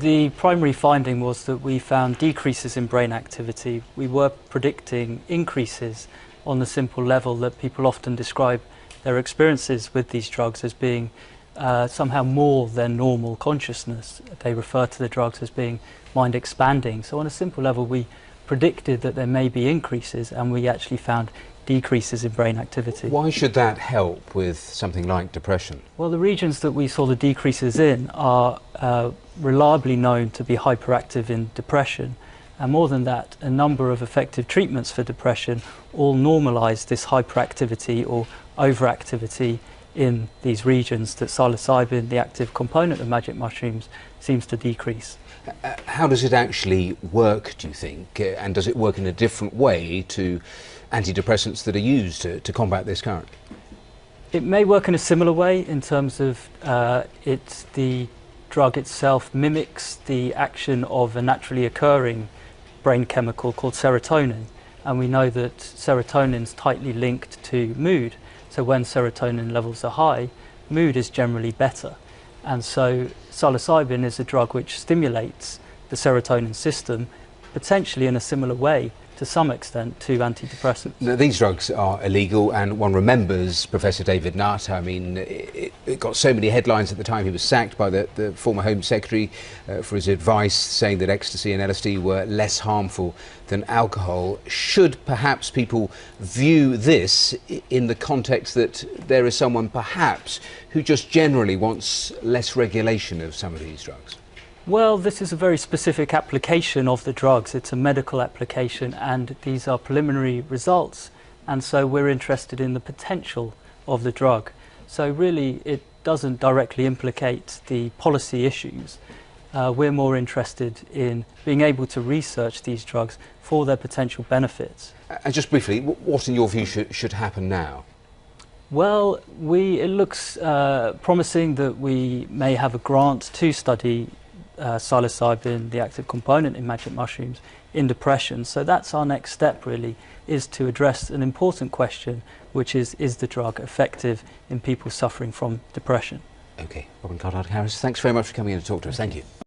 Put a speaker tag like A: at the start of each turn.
A: The primary finding was that we found decreases in brain activity. We were predicting increases on the simple level that people often describe their experiences with these drugs as being somehow more than normal consciousness. They refer to the drugs as being mind expanding. So on a simple level we predicted that there may be increases, and we actually found decreases in brain activity.
B: Why should that help with something like depression?
A: Well, the regions that we saw the decreases in are reliably known to be hyperactive in depression, and more than that, a number of effective treatments for depression all normalise this hyperactivity or overactivity in these regions that psilocybin, the active component of magic mushrooms, seems to decrease.
B: How does it actually work, do you think? And does it work in a different way to antidepressants that are used to combat this current?
A: It may work in a similar way in terms of the drug itself mimics the action of a naturally occurring brain chemical called serotonin, and we know that serotonin is tightly linked to mood. So when serotonin levels are high, mood is generally better. And so psilocybin is a drug which stimulates the serotonin system, potentially in a similar way to some extent to antidepressants.
B: Now, these drugs are illegal, and one remembers Professor David N. I mean, it got so many headlines at the time. He was sacked by the former Home Secretary for his advice, saying that ecstasy and LSD were less harmful than alcohol. Should perhaps people view this in the context that there is someone perhaps who just generally wants less regulation of some of these drugs?
A: Well, this is a very specific application of the drugs. It's a medical application, and these are preliminary results, and so we're interested in the potential of the drug. So really it doesn't directly implicate the policy issues. We're more interested in being able to research these drugs for their potential benefits.
B: And just briefly, what in your view should happen now?
A: Well, it looks promising that we may have a grant to study psilocybin, the active component in magic mushrooms, in depression. So that's our next step, really, is to address an important question, which is the drug effective in people suffering from depression?
B: Okay, Robin Cartard-Harris, thanks very much for coming in to talk to us. Thank you.